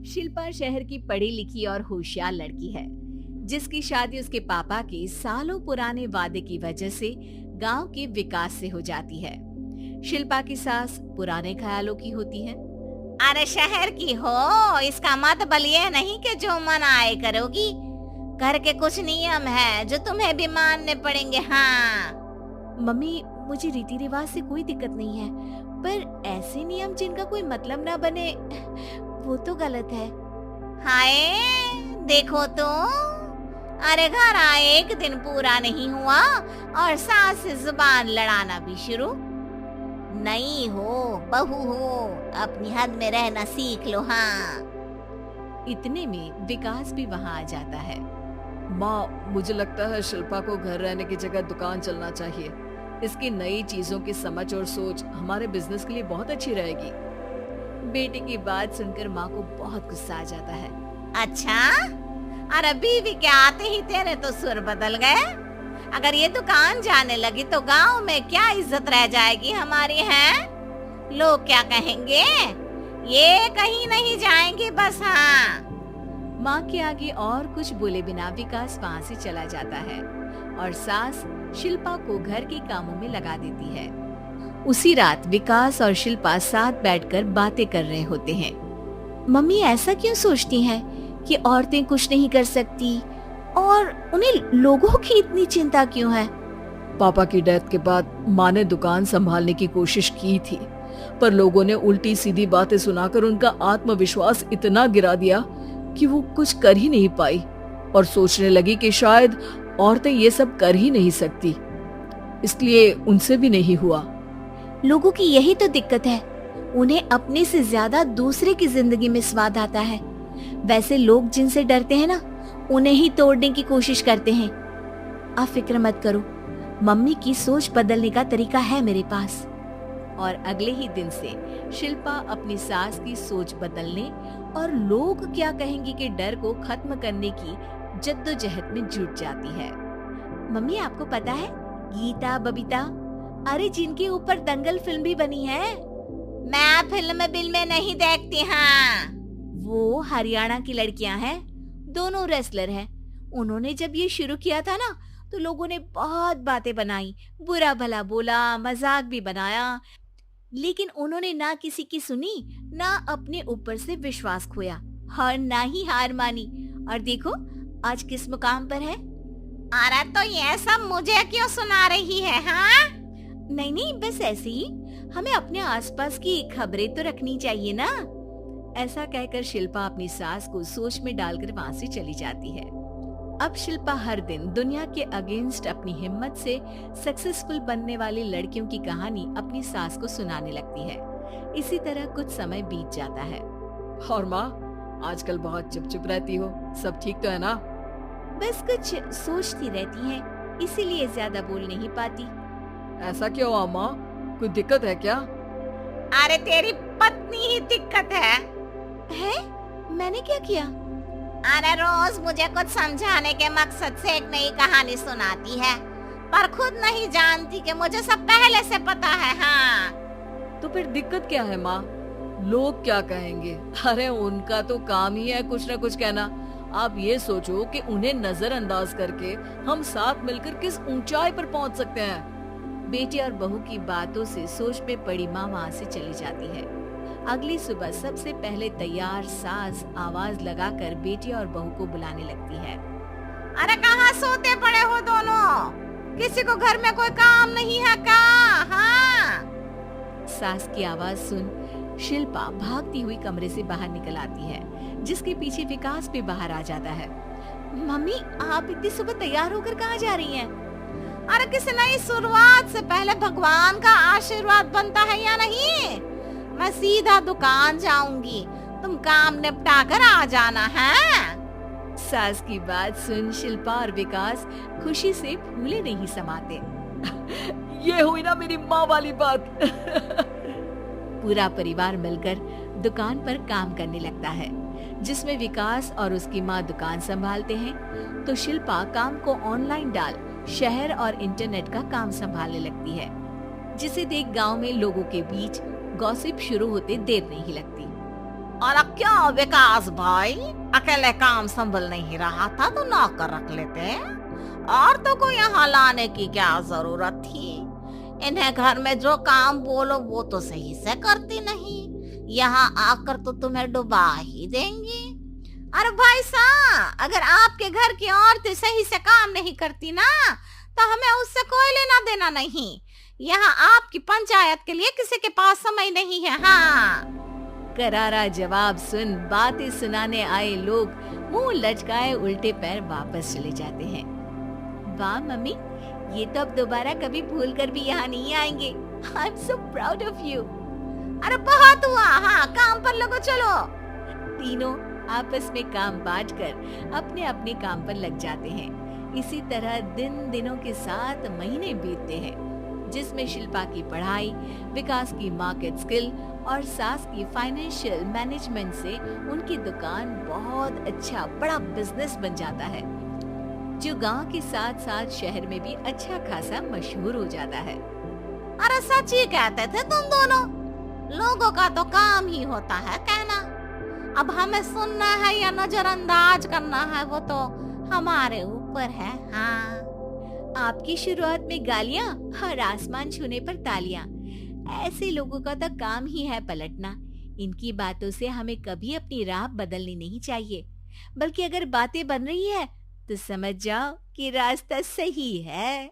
शिल्पा शहर की पढ़ी लिखी और होशियार लड़की है, जिसकी शादी उसके पापा के सालों पुराने वादे की वजह से गांव के विकास से हो जाती है। शिल्पा की सास पुराने ख्यालों की होती है। अरे शहर की हो, इसका मतलब ये नहीं कि जो मन आए करोगी। घर के कुछ नियम है जो तुम्हें भी मानने पड़ेंगे। हाँ मम्मी, मुझे रीति रिवाज से कोई दिक्कत नहीं है, पर ऐसे नियम जिनका कोई मतलब ना बने वो तो गलत है। हाय देखो तो, अरे घर आए एक दिन पूरा नहीं हुआ और सास से जुबान लड़ाना भी शुरू। नहीं हो, बहू हो, अपनी हद में रहना सीख लो। हाँ इतने में विकास भी वहाँ आ जाता है। माँ, मुझे लगता है शिल्पा को घर रहने की जगह दुकान चलना चाहिए। इसकी नई चीजों की समझ और सोच हमारे बिजनेस के लिए बहुत अच्छी रहेगी। बेटे की बात सुनकर माँ को बहुत गुस्सा आ जाता है। अच्छा, अरे बीवी के आते ही तेरे तो सुर बदल गए। अगर ये दुकान जाने लगी तो गांव में क्या इज्जत रह जाएगी हमारी है? लोग क्या कहेंगे? ये कहीं नहीं जाएंगे बस। हाँ माँ के आगे और कुछ बोले बिना विकास वहाँ से चला जाता है और सास शिल्पा को घर के कामों में लगा देती है। उसी रात विकास और शिल्पा साथ बैठकर बातें कर रहे होते हैं। मम्मी ऐसा क्यों सोचती हैं कि औरतें कुछ नहीं कर सकती और उन्हें लोगों की इतनी चिंता क्यों है? पापा की डेथ के बाद माँ ने दुकान संभालने की कोशिश की थी, पर लोगों ने उल्टी सीधी बातें सुनाकर उनका आत्मविश्वास इतना गिरा दिया कि वो कुछ कर ही नहीं पाई और सोचने लगी कि शायद औरतें ये सब कर ही नहीं सकती, इसलिए उनसे भी नहीं हुआ। लोगों की यही तो दिक्कत है, उन्हें अपने से ज्यादा दूसरे की जिंदगी में स्वाद आता है। वैसे लोग जिनसे डरते हैं ना, उन्हें ही तोड़ने की कोशिश करते हैं। आप फिक्र मत करो, मम्मी की सोच बदलने का तरीका है मेरे पास। और अगले ही दिन से शिल्पा अपनी सास की सोच बदलने और लोग क्या कहेंगे के डर को खत्म करने की जद्दोजहद में जुट जाती है। मम्मी, आपको पता है गीता, बबीता, अरे जिनके ऊपर दंगल फिल्म भी बनी है। मैं फिल्म बिल में नहीं देखती। हाँ वो हरियाणा की लड़कियां हैं, दोनों रेसलर हैं। उन्होंने जब ये शुरू किया था ना, तो लोगों ने बहुत बातें बनाई, बुरा भला बोला, मजाक भी बनाया, लेकिन उन्होंने ना किसी की सुनी, ना अपने ऊपर से विश्वास खोया और ना ही हार मानी। और देखो आज किस मुकाम पर है। अरे तो ये सब मुझे क्यों सुना रही है? हाँ नहीं नहीं, बस ऐसे ही, हमें अपने आसपास की खबरें तो रखनी चाहिए ना। ऐसा कहकर शिल्पा अपनी सास को सोच में डालकर वहाँ से चली जाती है। अब शिल्पा हर दिन दुनिया के अगेंस्ट अपनी हिम्मत से सक्सेसफुल बनने वाली लड़कियों की कहानी अपनी सास को सुनाने लगती है। इसी तरह कुछ समय बीत जाता है। और माँ, आजकल बहुत चुप रहती हो, सब ठीक तो है ना? बस कुछ सोचती रहती हैं, इसीलिए ज्यादा बोल नहीं पाती। ऐसा क्यों हुआ माँ? कोई दिक्कत है क्या? अरे तेरी पत्नी ही दिक्कत है। मैंने क्या किया? अरे रोज मुझे कुछ समझाने के मकसद से एक नई कहानी सुनाती है, पर खुद नहीं जानती कि मुझे सब पहले से पता है। हाँ तो फिर दिक्कत क्या है माँ? लोग क्या कहेंगे? अरे उनका तो काम ही है कुछ न कुछ कहना। आप ये सोचो कि उन्हें नजरअंदाज करके हम साथ मिलकर किस ऊंचाई पर पहुंच सकते हैं। बेटे और बहू की बातों से सोच में पड़ी माँ वहाँ से चली जाती है। अगली सुबह सबसे पहले तैयार सास आवाज लगाकर बेटी और बहू को बुलाने लगती है। अरे कहाँ सोते पड़े हो दोनों? किसी को घर में कोई काम नहीं है क्या? हाँ सास की आवाज सुन शिल्पा भागती हुई कमरे से बाहर निकल आती है, जिसके पीछे विकास भी बाहर आ जाता है। मम्मी, आप इतनी सुबह तैयार होकर कहाँ जा रही हैं? अरे किसी नई शुरुआत से पहले भगवान का आशीर्वाद बनता है या नहीं? मैं सीधा दुकान जाऊंगी, तुम काम निपटा कर आ जाना है। सास की बात सुन शिल्पा और विकास खुशी से फूले नहीं समाते। ये हुई ना मेरी माँ वाली बात। पूरा परिवार मिलकर दुकान पर काम करने लगता है, जिसमें विकास और उसकी माँ दुकान संभालते हैं, तो शिल्पा काम को ऑनलाइन डाल शहर और इंटरनेट का काम संभालने लगती है, जिसे देख गांव में लोगों के बीच गॉसिप शुरू होते देर नहीं लगती। और अब क्या विकास भाई, अकेले काम संभल नहीं रहा था तो नौकर रख लेते, और तो को यहाँ लाने की क्या जरूरत थी। इन्हें घर में जो काम बोलो वो तो सही से करती नहीं, यहाँ आकर तो तुम्हें डुबा ही देंगी। अरे भाई साहब, अगर आपके घर की औरतें सही से काम नहीं करती ना तो हमें उससे कोई लेना देना नहीं। यहाँ आपकी पंचायत के लिए किसी के पास समय नहीं है। हाँ, करारा जवाब सुन बातें सुनाने आए लोग मुंह लटकाए उल्टे पैर वापस चले जाते हैं। वाह मम्मी, ये तो अब दोबारा कभी भूल कर भी यहाँ नहीं आएंगे। I am so proud of you. अरे बहुत हुआ, हाँ काम पर लगो चलो। तीनों आपस में काम बांटकर अपने अपने काम पर लग जाते हैं। इसी तरह दिनों के साथ महीने बीतते हैं, जिसमें शिल्पा की पढ़ाई, विकास की मार्केट स्किल और सास की फाइनेंशियल मैनेजमेंट से उनकी दुकान बहुत अच्छा बड़ा बिजनेस बन जाता है, जो गांव के साथ साथ शहर में भी अच्छा खासा मशहूर हो जाता है। अरे सच ही कहते थे तुम दोनों, लोगों का तो काम ही होता है कहना। अब हमें सुनना है या नजरअंदाज करना है वो तो हमारे ऊपर है। हाँ, आपकी शुरुआत में गालियां और आसमान छूने पर तालियां, ऐसे लोगों का तो काम ही है पलटना। इनकी बातों से हमें कभी अपनी राह बदलनी नहीं चाहिए, बल्कि अगर बातें बन रही है तो समझ जाओ कि रास्ता सही है।